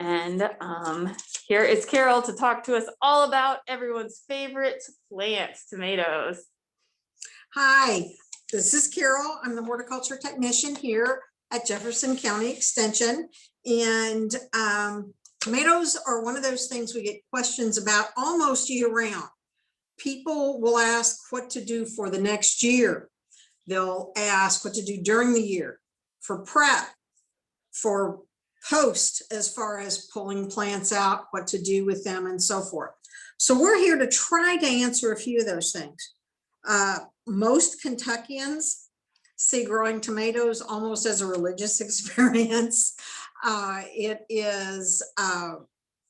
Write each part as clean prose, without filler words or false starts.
And here is Carol to talk to us all about everyone's favorite plants, tomatoes. Hi, this is Carol. I'm the horticulture technician here at Jefferson County Extension. And tomatoes are one of those things we get questions about almost year round. People will ask what to do for the next year. They'll ask what to do during the year, for prep, for post, as far as pulling plants out, what to do with them, and so forth. So we're here to try to answer a few of those things. Most Kentuckians see growing tomatoes almost as a religious experience. It is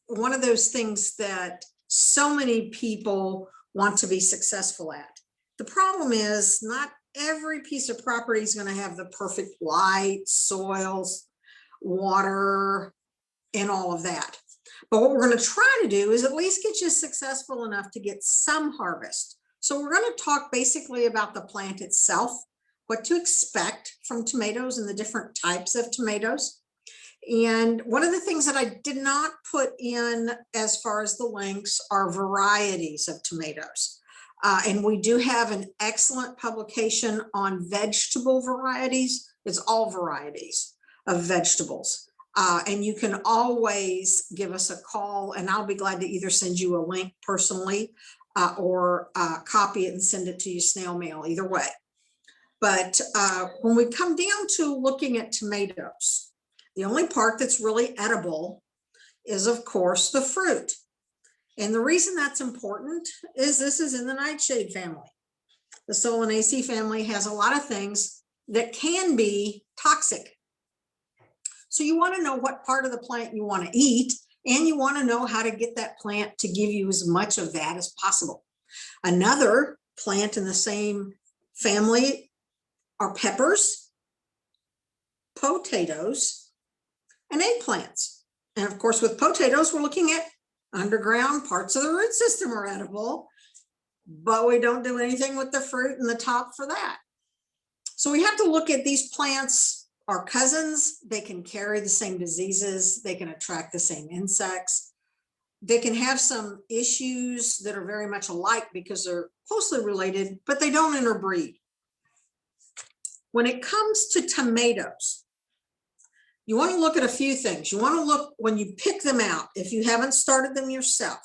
one of those things that so many people want to be successful at. The problem is not every piece of property is going to have the perfect light, soils, water, and all of that. But what we're going to try to do is at least get you successful enough to get some harvest. So we're going to talk basically about the plant itself, what to expect from tomatoes and the different types of tomatoes. And one of the things that I did not put in as far as the links are varieties of tomatoes. And we do have an excellent publication on vegetable varieties. It's all varieties of vegetables. And you can always give us a call, and I'll be glad to either send you a link personally or copy it and send it to you snail mail, either way. But when we come down to looking at tomatoes, the only part that's really edible is, of course, the fruit. And the reason that's important is this is in the nightshade family. The Solanaceae family has a lot of things that can be toxic. So you want to know what part of the plant you want to eat, and you want to know how to get that plant to give you as much of that as possible. Another plant in the same family are peppers, potatoes, and eggplants. And of course, with potatoes, we're looking at underground parts of the root system are edible, but we don't do anything with the fruit and the top for that. So we have to look at these plants are cousins. They can carry the same diseases. They can attract the same insects. They can have some issues that are very much alike because they're closely related, but they don't interbreed. When it comes to tomatoes, you want to look at a few things. You want to look when you pick them out, if you haven't started them yourself.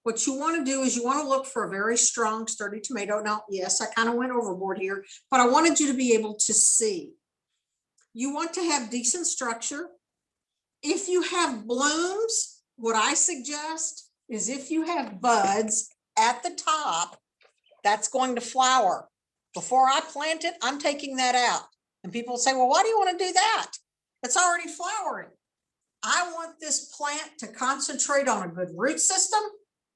What you want to do is you want to look for a very strong, sturdy tomato. Now, yes, I kind of went overboard here, but I wanted you to be able to see. You want to have decent structure. If you have blooms, what I suggest is if you have buds at the top, that's going to flower. Before I plant it, I'm taking that out. And people say, well, why do you want to do that? It's already flowering. I want this plant to concentrate on a good root system,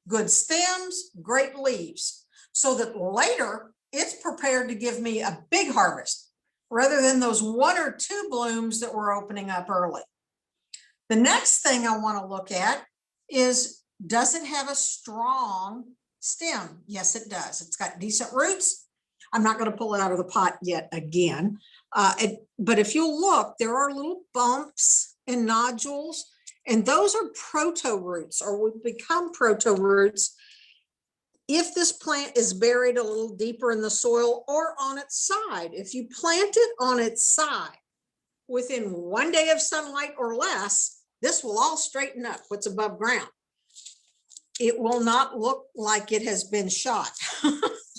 good stems, great leaves, so that later it's prepared to give me a big harvest rather than those 1 or 2 blooms that were opening up early. The next thing I want to look at is, does it have a strong stem? Yes, it does. It's got decent roots. I'm not going to pull it out of the pot yet again. But if you look, there are little bumps and nodules, and those are proto roots, or would become proto roots if this plant is buried a little deeper in the soil or on its side. If you plant it on its side within 1 day of sunlight or less, this will all straighten up what's above ground. It will not look like it has been shot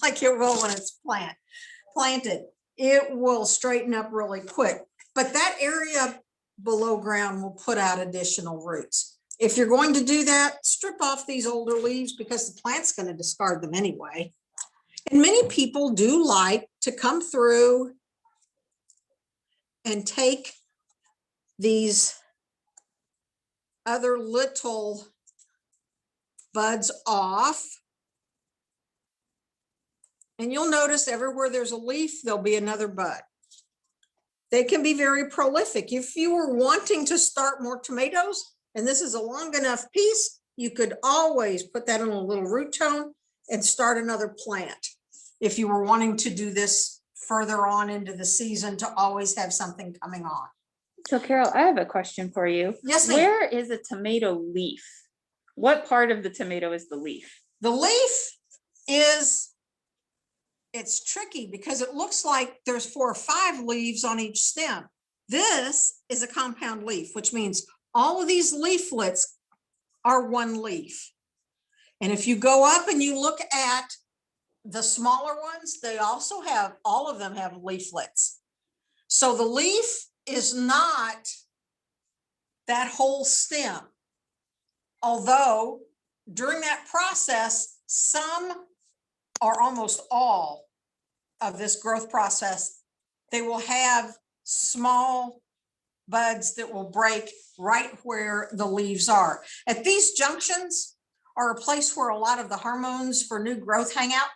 like it will when it's planted. It will straighten up really quick, but that area below ground will put out additional roots. If you're going to do that, strip off these older leaves because the plant's going to discard them anyway. And many people do like to come through and take these other little buds off. And you'll notice everywhere there's a leaf, there'll be another bud. They can be very prolific. If you were wanting to start more tomatoes, and this is a long enough piece, you could always put that in a little root tone and start another plant. If you were wanting to do this further on into the season to always have something coming on. So Carol, I have a question for you. Yes, ma'am. Where is a tomato leaf? What part of the tomato is the leaf? The leaf is, it's tricky because it looks like there's 4 or 5 leaves on each stem. This is a compound leaf, which means all of these leaflets are one leaf. And if you go up and you look at the smaller ones, they also have, all of them have leaflets. So the leaf is not that whole stem. Although during that process, some or almost all of this growth process, they will have small buds that will break right where the leaves are. At these junctions are a place where a lot of the hormones for new growth hang out.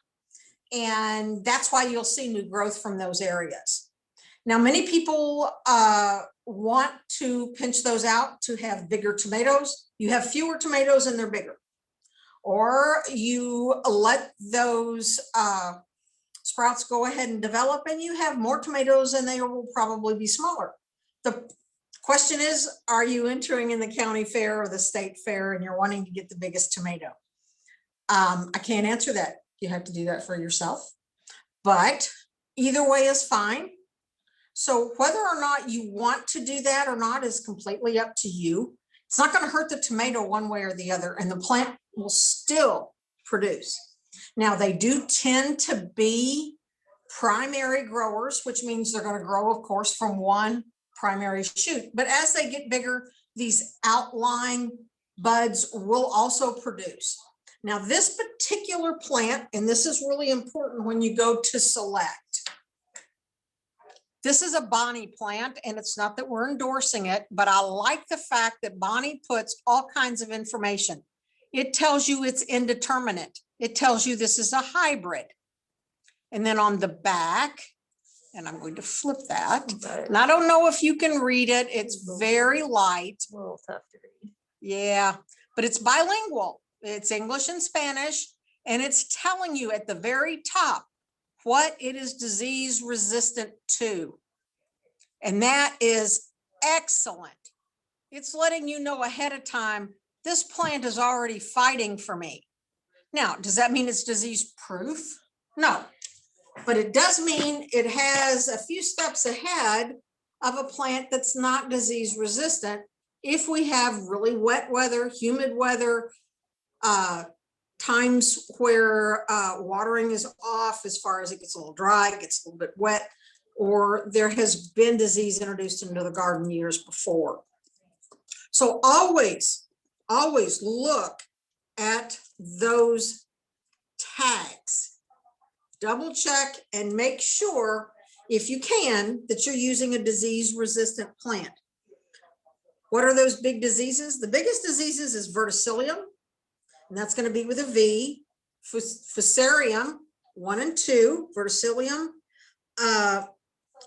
And that's why you'll see new growth from those areas. Now, many people want to pinch those out to have bigger tomatoes. You have fewer tomatoes and they're bigger. Or you let those sprouts go ahead and develop and you have more tomatoes and they will probably be smaller. The question is, are you entering in the county fair or the state fair and you're wanting to get the biggest tomato? I can't answer that. You have to do that for yourself. But either way is fine. So whether or not you want to do that or not is completely up to you. It's not going to hurt the tomato one way or the other, and the plant will still produce. Now, they do tend to be primary growers, which means they're going to grow, of course, from one primary shoot. But as they get bigger, these outlying buds will also produce. Now, this particular plant, and this is really important when you go to select, this is a Bonnie plant, and it's not that we're endorsing it, but I like the fact that Bonnie puts all kinds of information. It tells you it's indeterminate. It tells you this is a hybrid. And then on the back, and I'm going to flip that, and I don't know if you can read it. It's very light. A little tough to read. Yeah, but it's bilingual. It's English and Spanish, and it's telling you at the very top what it is disease resistant to. And that is excellent. It's letting you know ahead of time, this plant is already fighting for me. Now, does that mean it's disease proof? No, but it does mean it has a few steps ahead of a plant that's not disease resistant. If we have really wet weather, humid weather, times where watering is off as far as it gets a little dry, it gets a little bit wet, or there has been disease introduced into the garden years before. So always look at those tags. Double check and make sure, if you can, that you're using a disease resistant plant. What are those big diseases? The biggest diseases is verticillium, and that's going to be with a V. Fusarium 1 and 2, verticillium. I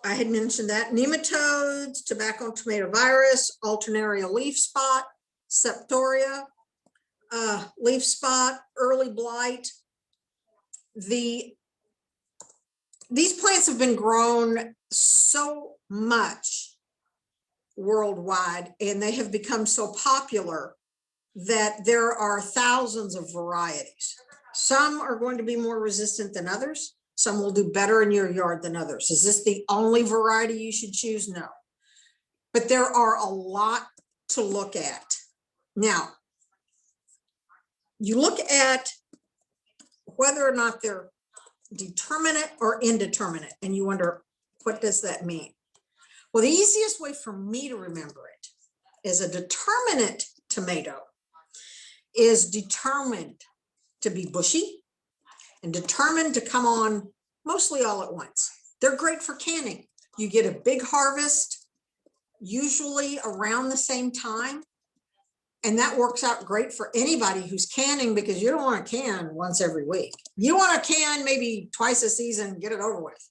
had mentioned that. Nematodes, tobacco and tomato virus, alternaria leaf spot, septoria, leaf spot, early blight. These plants have been grown so much worldwide, and they have become so popular that there are thousands of varieties. Some are going to be more resistant than others. Some will do better in your yard than others. Is this the only variety you should choose? No. But there are a lot to look at. Now, you look at whether or not they're determinate or indeterminate, and you wonder, what does that mean? Well, the easiest way for me to remember it is a determinate tomato is determined to be bushy and determined to come on mostly all at once. They're great for canning. You get a big harvest, usually around the same time. And that works out great for anybody who's canning, because you don't want to can once every week. You want to can maybe twice a season, get it over with,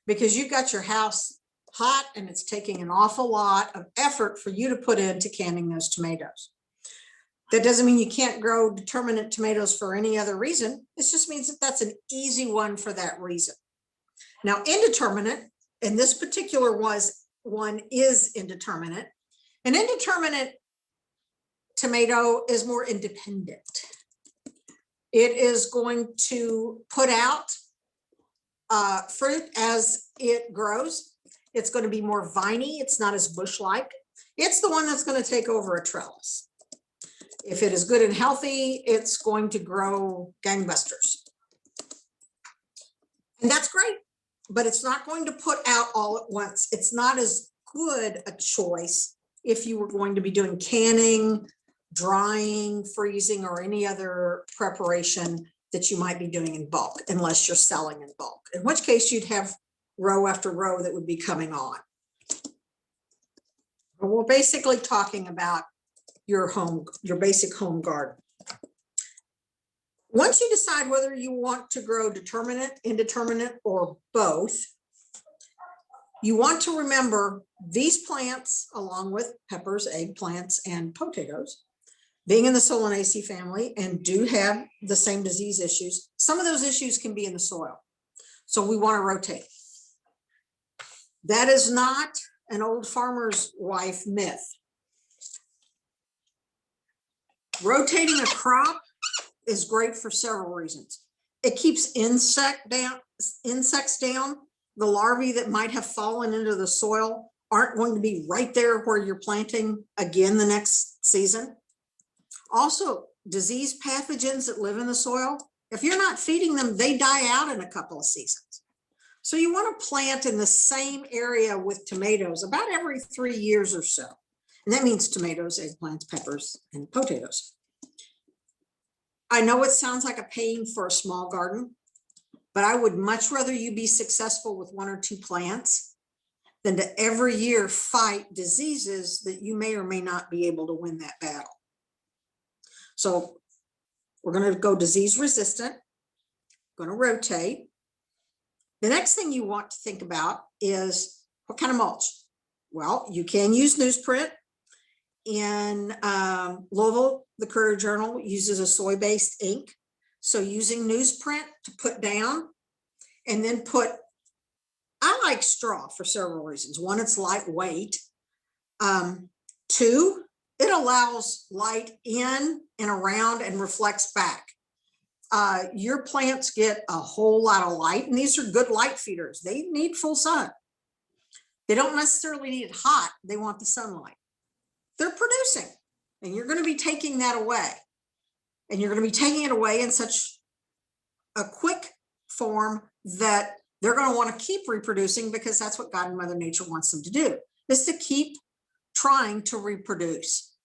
because you've got your house hot and it's taking an awful lot of effort for you to put into canning those tomatoes. That doesn't mean you can't grow determinate tomatoes for any other reason. It just means that that's an easy one for that reason. Now, indeterminate, and this particular was one is Indeterminate. An Indeterminate tomato is more independent. It is going to put out fruit as it grows. It's going to be more viney. It's not as bush-like. It's the one that's going to take over a trellis. If it is good and healthy, it's going to grow gangbusters. And that's great, but it's not going to put out all at once. It's not as good a choice if you were going to be doing canning, drying, freezing, or any other preparation that you might be doing in bulk, unless you're selling in bulk, in which case you'd have row after row that would be coming on. But we're basically talking about your basic home garden. Once you decide whether you want to grow determinate, indeterminate, or both, you want to remember these plants, along with peppers, eggplants, and potatoes, being in the Solanaceae family and do have the same disease issues. Some of those issues can be in the soil. So we want to rotate. That is not an old farmer's wife myth. Rotating a crop is great for several reasons. It keeps insects down. The larvae that might have fallen into the soil aren't going to be right there where you're planting again the next season. Also, disease pathogens that live in the soil, if you're not feeding them, they die out in a couple of seasons. So you want to plant in the same area with tomatoes about every 3 years or so. And that means tomatoes, eggplants, peppers, and potatoes. I know it sounds like a pain for a small garden, but I would much rather you be successful with 1 or 2 plants than to every year fight diseases that you may or may not be able to win that battle. So we're going to go disease resistant, going to rotate. The next thing you want to think about is what kind of mulch? Well, you can use newsprint. In Louisville, the Courier Journal uses a soy-based ink. So using newsprint to put down and then I like straw for several reasons. One, it's lightweight. 2, it allows light in and around and reflects back. Your plants get a whole lot of light, and these are good light feeders. They need full sun. They don't necessarily need it hot. They want the sunlight. They're producing, and you're going to be taking that away. And you're going to be taking it away in such a quick form that they're going to want to keep reproducing, because that's what God and Mother Nature wants them to do, is to keep trying to reproduce.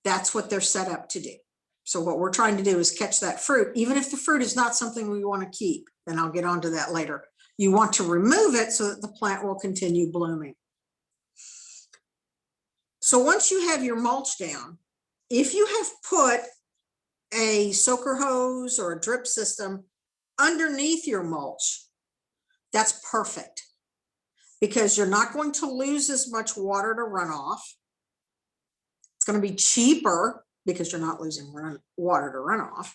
That's what they're set up to do. So what we're trying to do is catch that fruit, even if the fruit is not something we want to keep. And I'll get onto that later. You want to remove it so that the plant will continue blooming. So once you have your mulch down, if you have put a soaker hose or a drip system underneath your mulch, that's perfect, because you're not going to lose as much water to runoff. It's going to be cheaper because you're not losing water to runoff.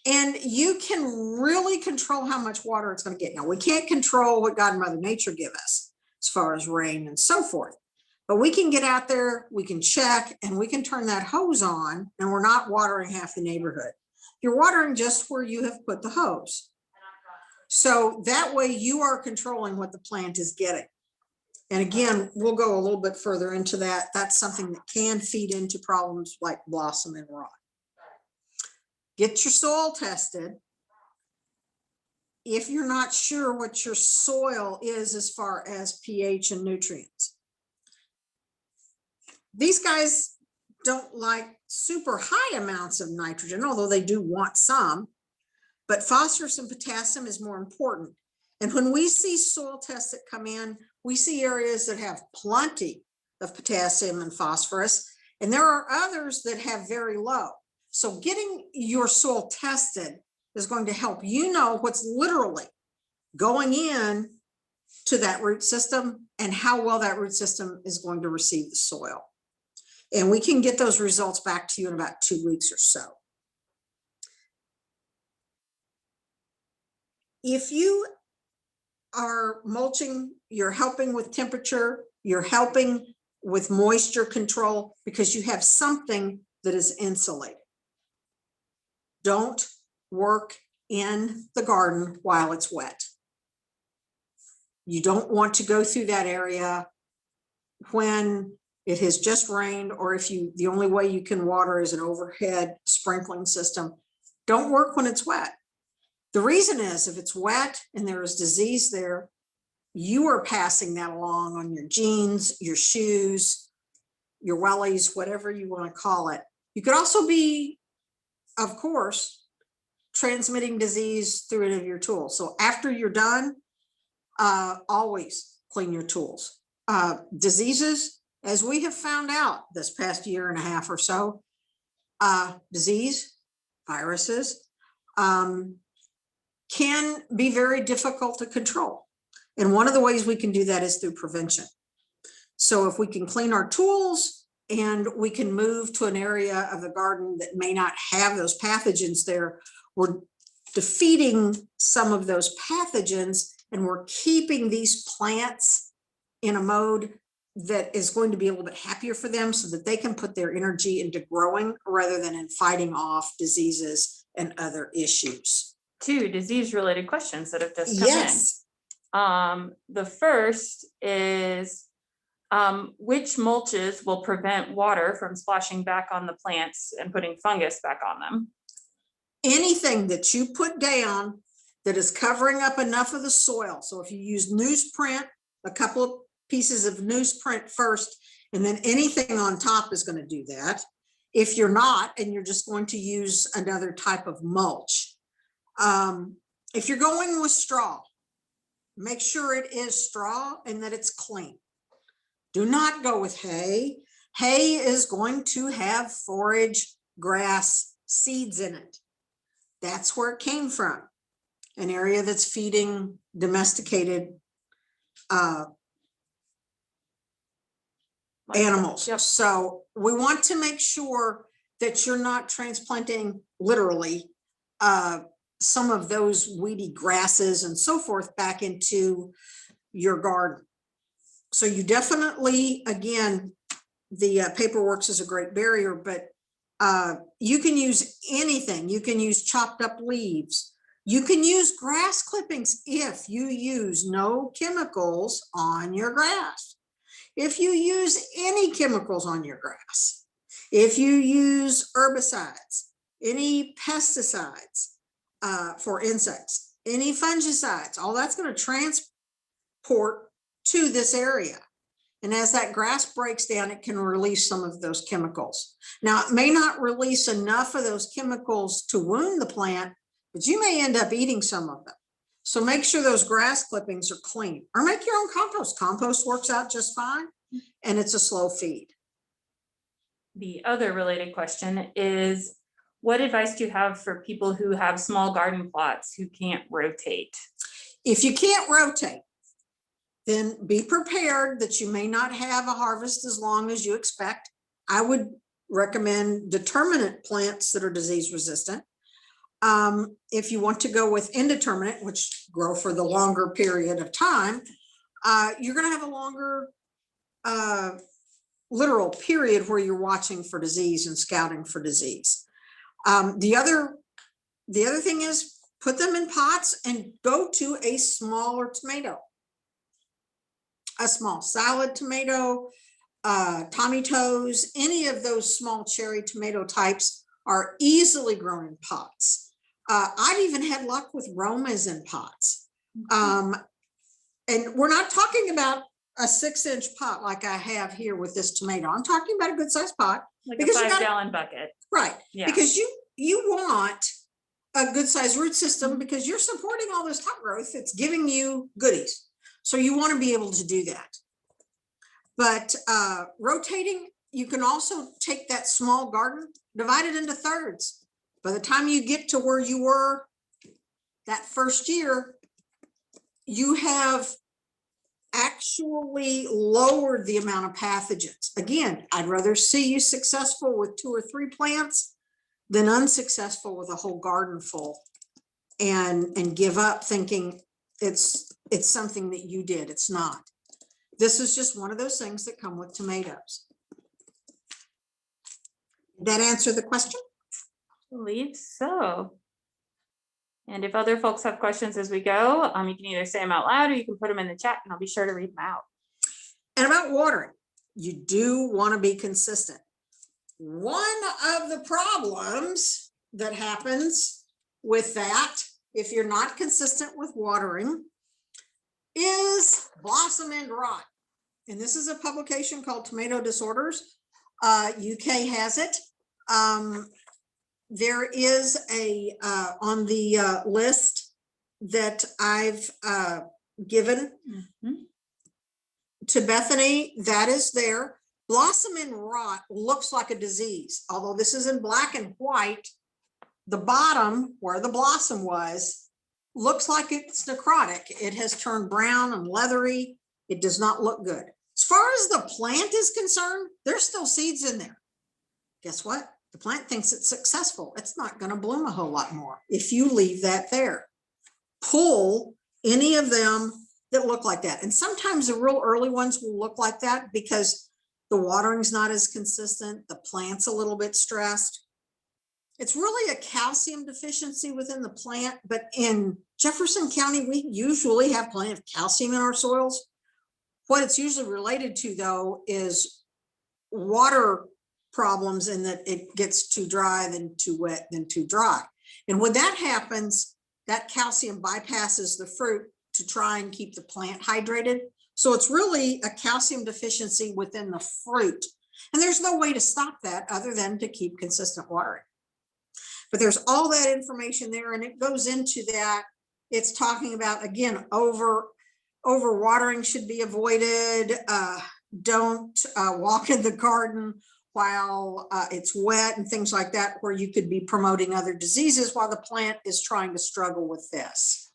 And you can really control how much water it's going to get. Now, we can't control what God and Mother Nature give us as far as rain and so forth. But we can get out there, we can check, and we can turn that hose on, and we're not watering half the neighborhood. You're watering just where you have put the hose. So that way you are controlling what the plant is getting. And again, we'll go a little bit further into that. That's something that can feed into problems like blossom and rot. Get your soil tested. If you're not sure what your soil is as far as pH and nutrients. These guys don't like super high amounts of nitrogen, although they do want some, but phosphorus and potassium is more important. And when we see soil tests that come in, we see areas that have plenty of potassium and phosphorus, and there are others that have very low. So getting your soil tested is going to help you know what's literally going in to that root system and how well that root system is going to receive the soil. And we can get those results back to you in about 2 weeks or so. If you are mulching, you're helping with temperature, You're helping with moisture control because you have something that is insulated. Don't work in the garden while it's wet. You don't want to go through that area when it has just rained, or if the only way you can water is an overhead sprinkling system. Don't work when it's wet. The reason is if it's wet and there is disease there, you are passing that along on your jeans, your shoes, your wellies, whatever you want to call it. You could also be, of course, transmitting disease through any of your tools. So after you're done, always clean your tools. Diseases, as we have found out this past year and a half or so, disease, viruses, can be very difficult to control. And one of the ways we can do that is through prevention. So if we can clean our tools and we can move to an area of the garden that may not have those pathogens there, we're defeating some of those pathogens and we're keeping these plants in a mode that is going to be a little bit happier for them so that they can put their energy into growing rather than in fighting off diseases and other issues. 2 disease-related questions that have just come in. Yes. The first is, which mulches will prevent water from splashing back on the plants and putting fungus back on them? Anything that you put down that is covering up enough of the soil. So if you use newsprint, a couple of pieces of newsprint first, and then anything on top is going to do that. If you're not, and you're just going to use another type of mulch. If you're going with straw, make sure it is straw and that it's clean. Do not go with hay. Hay is going to have forage, grass, seeds in it. That's where it came from. An area that's feeding domesticated animals. Yep. So we want to make sure that you're not transplanting literally some of those weedy grasses and so forth back into your garden. So you definitely, again, the paperworks is a great barrier, but you can use anything. You can use chopped up leaves. You can use grass clippings if you use no chemicals on your grass. If you use any chemicals on your grass, if you use herbicides, any pesticides for insects, any fungicides, all that's going to transport to this area. And as that grass breaks down, it can release some of those chemicals. Now, it may not release enough of those chemicals to wound the plant, but you may end up eating some of them. So make sure those grass clippings are clean, or make your own compost. Compost works out just fine, and it's a slow feed. The other related question is, what advice do you have for people who have small garden plots who can't rotate? If you can't rotate, then be prepared that you may not have a harvest as long as you expect. I would recommend determinate plants that are disease resistant. If you want to go with indeterminate, which grow for the longer period of time, you're going to have a longer literal period where you're watching for disease and scouting for disease. The other thing is put them in pots and go to a smaller tomato. A small salad tomato, tomatoes, any of those small cherry tomato types are easily grown in pots. I've even had luck with Romas in pots. And we're not talking about a 6-inch pot like I have here with this tomato. I'm talking about a good sized pot. Like because a 5-gallon bucket. Right. Yeah. Because you want a good sized root system because you're supporting all this top growth. It's giving you goodies. So you want to be able to do that. But rotating, you can also take that small garden, divide it into thirds. By the time you get to where you were that first year, you have actually lowered the amount of pathogens. Again, I'd rather see you successful with 2 or 3 plants than unsuccessful with a whole garden full and give up thinking it's something that you did. It's not. This is just one of those things that come with tomatoes. Did that answer the question? Believe so. And if other folks have questions as we go, you can either say them out loud or you can put them in the chat and I'll be sure to read them out. And about watering, you do want to be consistent. One of the problems that happens with that, if you're not consistent with watering, is blossom end rot. And this is a publication called Tomato Disorders. UK has it. There is a on the list that I've given to Bethany, that is there. Blossom end rot looks like a disease, although this is in black and white. The bottom where the blossom was looks like it's necrotic. It has turned brown and leathery. It does not look good. As far as the plant is concerned, there's still seeds in there. Guess what? The plant thinks it's successful. It's not going to bloom a whole lot more if you leave that there. Pull any of them that look like that. And sometimes the real early ones will look like that because the watering's not as consistent. The plant's a little bit stressed. It's really a calcium deficiency within the plant, but in Jefferson County, we usually have plenty of calcium in our soils. What it's usually related to, though, is water problems, in that it gets too dry, then too wet, then too dry. And when that happens, that calcium bypasses the fruit to try and keep the plant hydrated. So it's really a calcium deficiency within the fruit. And there's no way to stop that other than to keep consistent watering. But there's all that information there, and it goes into that. It's talking about, again, over watering should be avoided. Don't walk in the garden while it's wet and things like that, where you could be promoting other diseases while the plant is trying to struggle with this.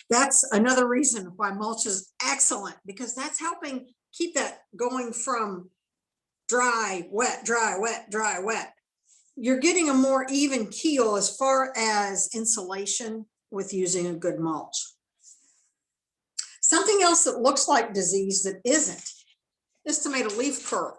That's another reason why mulch is excellent, because that's helping keep that going from dry, wet, dry, wet, dry, wet. You're getting a more even keel as far as insulation with using a good mulch. Something else that looks like disease that isn't is tomato leaf curl.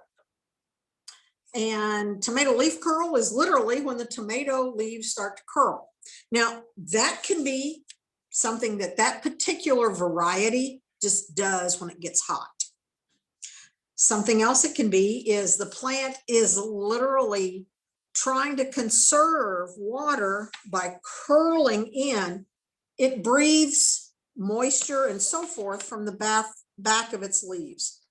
And tomato leaf curl is literally when the tomato leaves start to curl. Now, that can be something that particular variety just does when it gets hot. Something else it can be is the plant is literally trying to conserve water by curling in. It breathes moisture and so forth from the back of its leaves.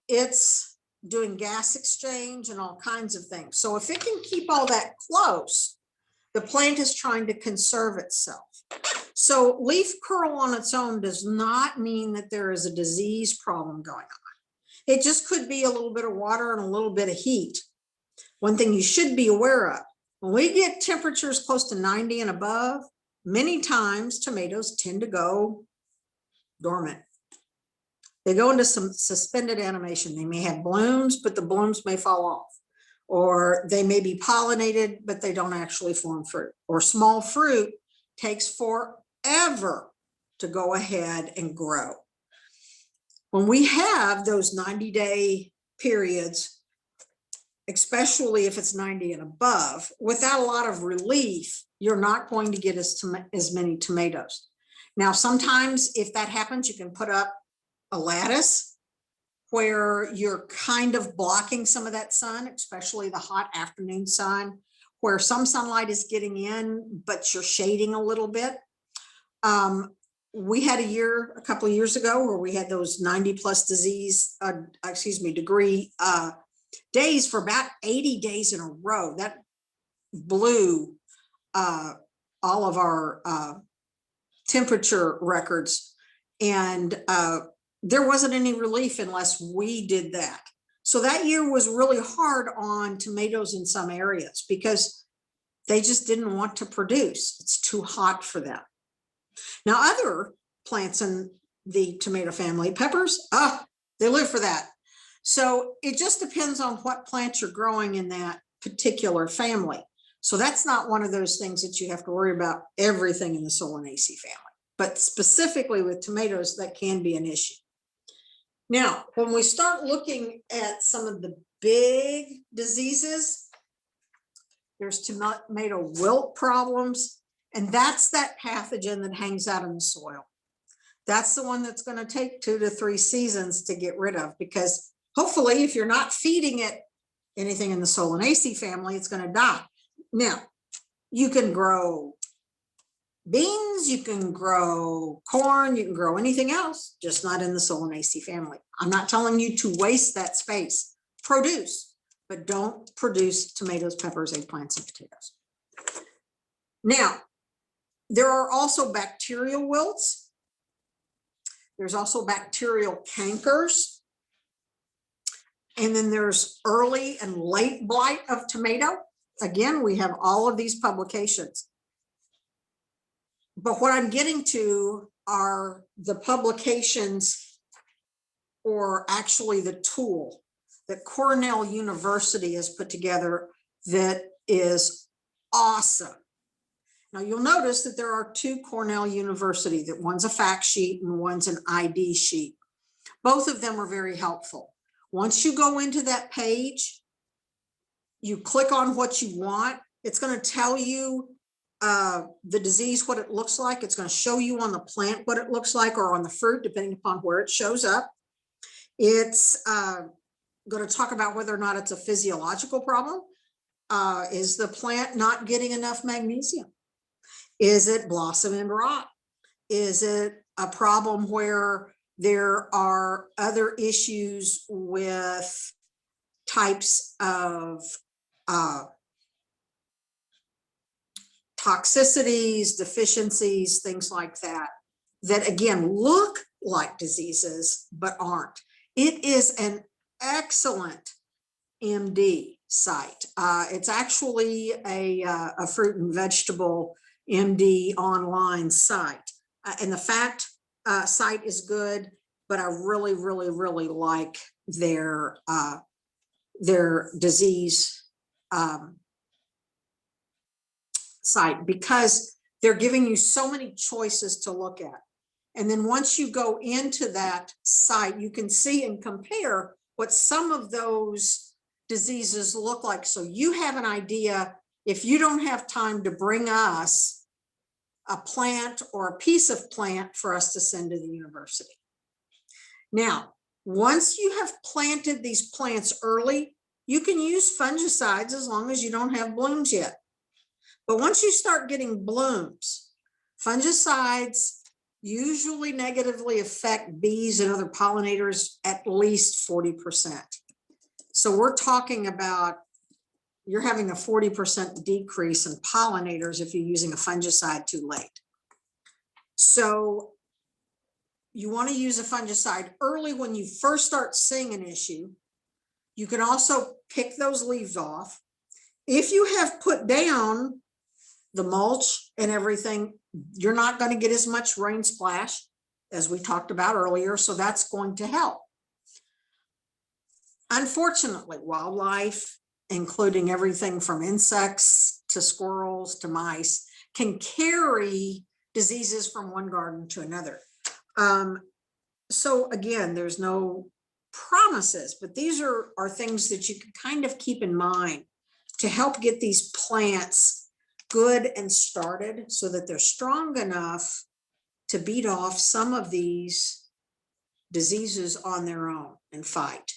It's doing gas exchange and all kinds of things. So if it can keep all that close, the plant is trying to conserve itself. So leaf curl on its own does not mean that there is a disease problem going on. It just could be a little bit of water and a little bit of heat. One thing you should be aware of, when we get temperatures close to 90 and above, many times tomatoes tend to go dormant. They go into some suspended animation. They may have blooms, but the blooms may fall off. Or they may be pollinated, but they don't actually form fruit. Or small fruit takes forever to go ahead and grow. When we have those 90-day periods, especially if it's 90 and above, without a lot of relief, you're not going to get as many tomatoes. Now, sometimes if that happens, you can put up a lattice where you're kind of blocking some of that sun, especially the hot afternoon sun, where some sunlight is getting in, but you're shading a little bit. We had a couple of years ago where we had those 90+ degree days for about 80 days in a row. That blew all of our temperature records, and there wasn't any relief unless we did that. So that year was really hard on tomatoes in some areas because they just didn't want to produce. It's too hot for them. Now, other plants in the tomato family, peppers, they live for that. So it just depends on what plant you're growing in that particular family. So that's not one of those things that you have to worry about everything in the Solanaceae family. but specifically with tomatoes, that can be an issue. Now, when we start looking at some of the big diseases, there's tomato wilt problems, and that's that pathogen that hangs out in the soil. That's the one that's going to take 2 to 3 seasons to get rid of, because hopefully if you're not feeding it anything in the Solanaceae family, it's going to die. Now, you can grow beans, you can grow corn, you can grow anything else, just not in the Solanaceae family. I'm not telling you to waste that space. Produce, but don't produce tomatoes, peppers, eggplants, and potatoes. Now, there are also bacterial wilts. There's also bacterial cankers. And then there's early and late blight of tomato. Again, we have all of these publications. But what I'm getting to are the publications, or actually the tool that Cornell University has put together that is awesome. Now you'll notice that there are 2 Cornell University, that one's a fact sheet and one's an ID sheet. Both of them are very helpful. Once you go into that page, you click on what you want. It's going to tell you the disease, what it looks like. It's going to show you on the plant what it looks like, or on the fruit, depending upon where it shows up. It's going to talk about whether or not it's a physiological problem. Is the plant not getting enough magnesium? Is it blossom and rot? Is it a problem where there are other issues with types of toxicities, deficiencies, things like that, that again look like diseases but aren't? It is an excellent MD site. It's actually a fruit and vegetable MD online site, and the fact site is good, but I really, really, really like their disease site, because they're giving you so many choices to look at. And then once you go into that site, you can see and compare what some of those diseases look like. So you have an idea, if you don't have time to bring us a plant or a piece of plant for us to send to the university. Now, once you have planted these plants early, you can use fungicides as long as you don't have blooms yet. But once you start getting blooms, fungicides usually negatively affect bees and other pollinators at least 40%. So we're talking about, you're having a 40% decrease in pollinators if you're using a fungicide too late. So you want to use a fungicide early when you first start seeing an issue. You can also pick those leaves off. If you have put down the mulch and everything, you're not going to get as much rain splash as we talked about earlier, so that's going to help. Unfortunately, wildlife, including everything from insects to squirrels to mice, can carry diseases from one garden to another. So again, there's no promises, but these are things that you can kind of keep in mind to help get these plants good and started so that they're strong enough to beat off some of these diseases on their own and fight.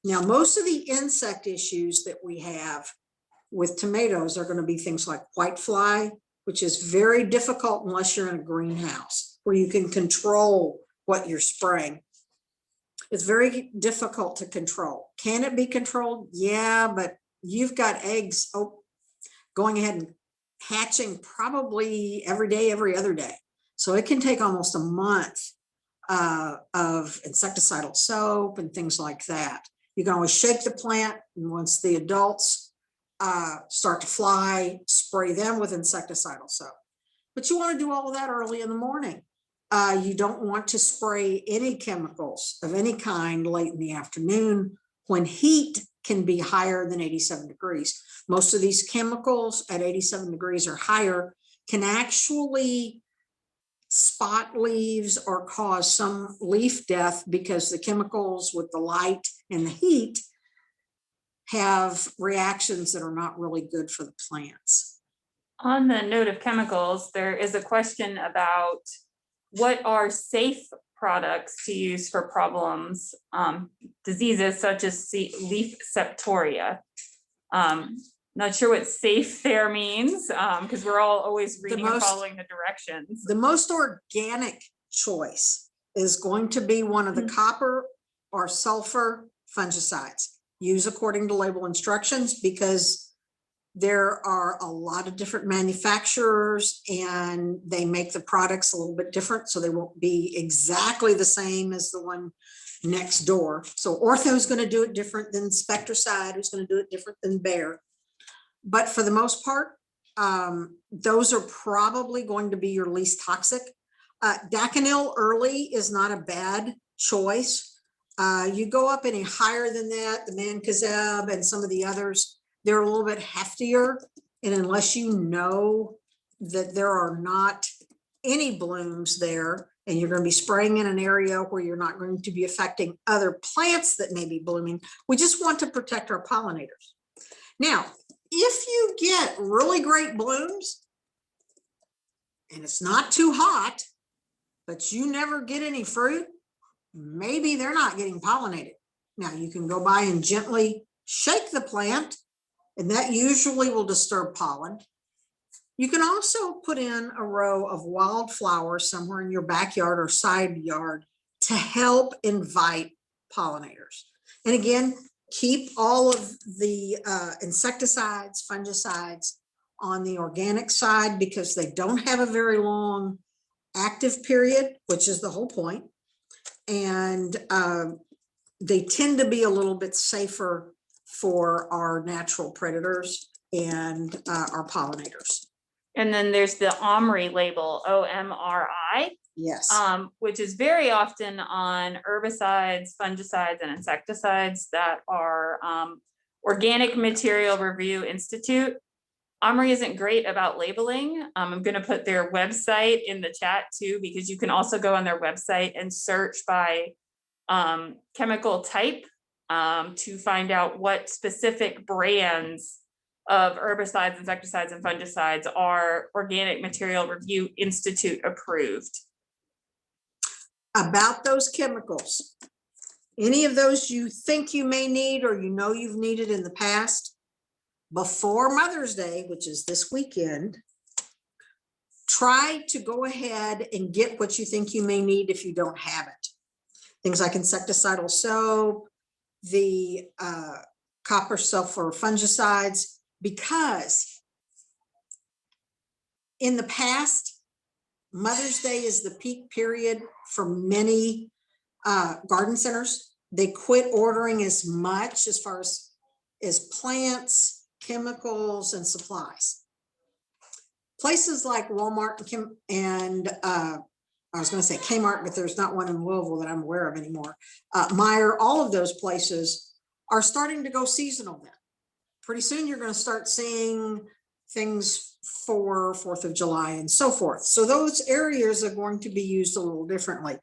Now, most of the insect issues that we have with tomatoes are going to be things like whitefly, which is very difficult unless you're in a greenhouse where you can control what you're spraying. It's very difficult to control. Can it be controlled? Yeah, but you've got eggs going ahead and hatching probably every day, every other day. So it can take almost a month of insecticidal soap and things like that. You can always shake the plant, and once the adults start to fly, spray them with insecticidal soap. But you want to do all of that early in the morning. You don't want to spray any chemicals of any kind late in the afternoon when heat can be higher than 87 degrees. Most of these chemicals at 87 degrees or higher can actually spot leaves or cause some leaf death because the chemicals with the light and the heat have reactions that are not really good for the plants. On the note of chemicals, there is a question about what are safe products to use for problems, diseases such as leaf septoria. Not sure what safe there means, because we're all always reading and following the directions. The most organic choice is going to be one of the copper or sulfur fungicides. Use according to label instructions, because there are a lot of different manufacturers and they make the products a little bit different, so they won't be exactly the same as the one next door. So Ortho is going to do it different than Spectracide, who's going to do it different than Bayer. But for the most part, those are probably going to be your least toxic. Daconil early is not a bad choice. You go up any higher than that, the Mancozeb and some of the others, they're a little bit heftier. And unless you know that there are not any blooms there, and you're going to be spraying in an area where you're not going to be affecting other plants that may be blooming, we just want to protect our pollinators. Now, if you get really great blooms and it's not too hot, but you never get any fruit, maybe they're not getting pollinated. Now you can go by and gently shake the plant, and that usually will disturb pollen. You can also put in a row of wildflowers somewhere in your backyard or side yard to help invite pollinators. And again, keep all of the insecticides, fungicides on the organic side, because they don't have a very long active period, which is the whole point. And they tend to be a little bit safer for our natural predators and our pollinators. And then there's the OMRI label, OMRI. Yes. Which is very often on herbicides, fungicides, and insecticides that are Organic Material Review Institute. OMRI isn't great about labeling. I'm going to put their website in the chat too, because you can also go on their website and search by chemical type to find out what specific brands of herbicides, insecticides, and fungicides are Organic Material Review Institute approved. About those chemicals, any of those you think you may need or you know you've needed in the past, before Mother's Day, which is this weekend, try to go ahead and get what you think you may need if you don't have it. Things like insecticidal soap, the copper sulfur fungicides, because in the past, Mother's Day is the peak period for many garden centers. They quit ordering as much as far as plants, chemicals, and supplies. Places like Walmart and I was going to say Kmart, but there's not one in Louisville that I'm aware of anymore. Meijer, all of those places are starting to go seasonal then. Pretty soon you're going to start seeing things for 4th of July and so forth. So those areas are going to be used a little differently.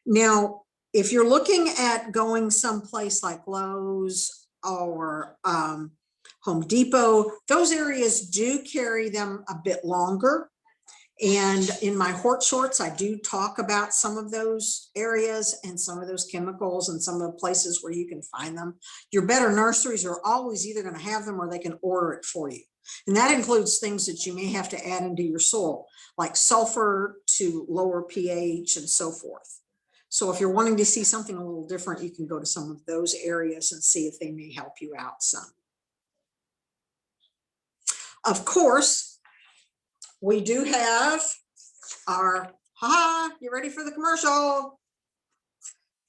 Now, if you're looking at going someplace like Lowe's or Home Depot, those areas do carry them a bit longer. And in my Hort Shorts, I do talk about some of those areas and some of those chemicals and some of the places where you can find them. Your better nurseries are always either going to have them or they can order it for you. And that includes things that you may have to add into your soil, like sulfur to lower pH and so forth. So if you're wanting to see something a little different, you can go to some of those areas and see if they may help you out some. Of course, we do have our, you ready for the commercial?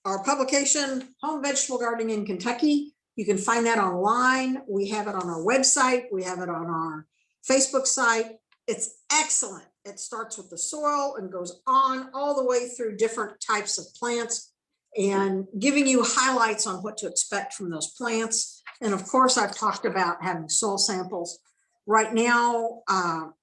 Our publication, Home Vegetable Gardening in Kentucky. You can find that online. We have it on our website. We have it on our Facebook site. It's excellent. It starts with the soil and goes on all the way through different types of plants and giving you highlights on what to expect from those plants. And of course, I've talked about having soil samples. Right now,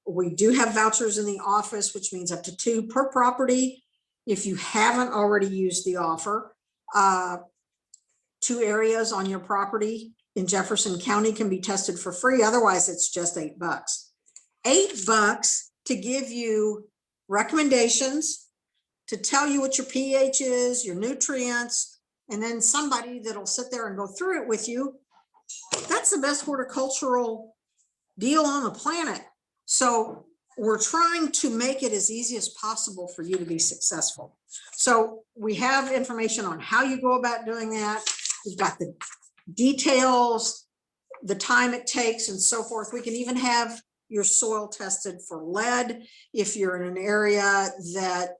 we do have vouchers in the office, which means up to 2 per property. If you haven't already used the offer, 2 areas on your property in Jefferson County can be tested for free. Otherwise, it's just $8. $8 to give you recommendations, to tell you what your pH is, your nutrients, and then somebody that'll sit there and go through it with you. That's the best horticultural deal on the planet. So we're trying to make it as easy as possible for you to be successful. So we have information on how you go about doing that. We've got the details, the time it takes, and so forth. We can even have your soil tested for lead if you're in an area that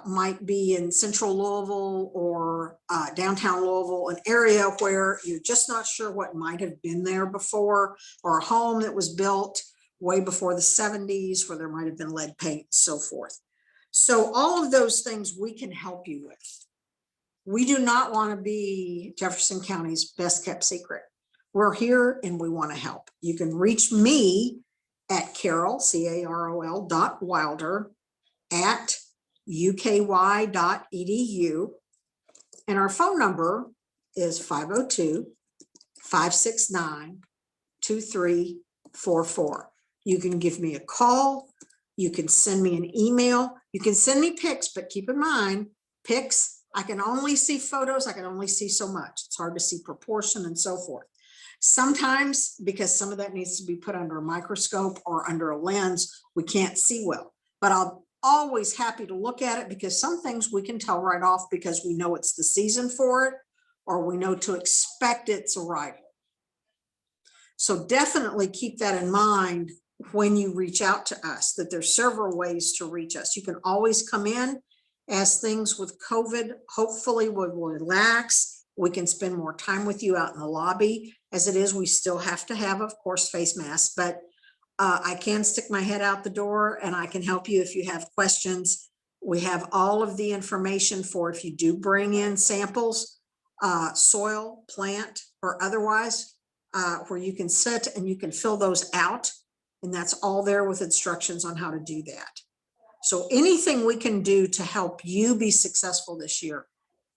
might be in central Louisville or downtown Louisville, an area where you're just not sure what might have been there before, or a home that was built way before the 70s where there might have been lead paint and so forth. So all of those things we can help you with. We do not want to be Jefferson County's best kept secret. We're here and we want to help. You can reach me at Carol, CAROL.Wilder @uky.edu. And our phone number is 502-569-2344. You can give me a call. You can send me an email. You can send me pics, but keep in mind, pics, I can only see photos. I can only see so much. It's hard to see proportion and so forth. Sometimes, because some of that needs to be put under a microscope or under a lens, we can't see well. But I'll always happy to look at it, because some things we can tell right off because we know it's the season for it, or we know to expect its arrival. So definitely keep that in mind when you reach out to us, that there's several ways to reach us. You can always come in. As things with COVID hopefully will relax, we can spend more time with you out in the lobby. As it is, we still have to have, of course, face masks, but I can stick my head out the door and I can help you if you have questions. We have all of the information for if you do bring in samples, soil, plant, or otherwise, where you can sit and you can fill those out. And that's all there with instructions on how to do that. So anything we can do to help you be successful this year,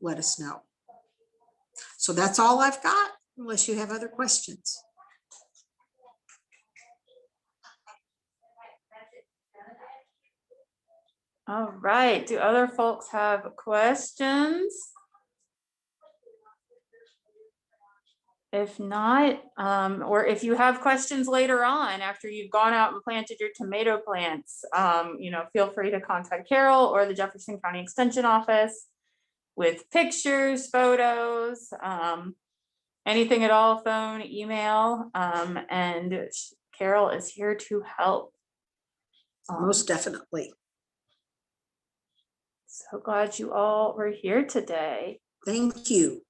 let us know. So that's all I've got, unless you have other questions. All right, do other folks have questions? If not, or if you have questions later on after you've gone out and planted your tomato plants, feel free to contact Carol or the Jefferson County Extension Office with pictures, photos, anything at all, phone, email, and Carol is here to help. Most definitely. So glad you all were here today. Thank you.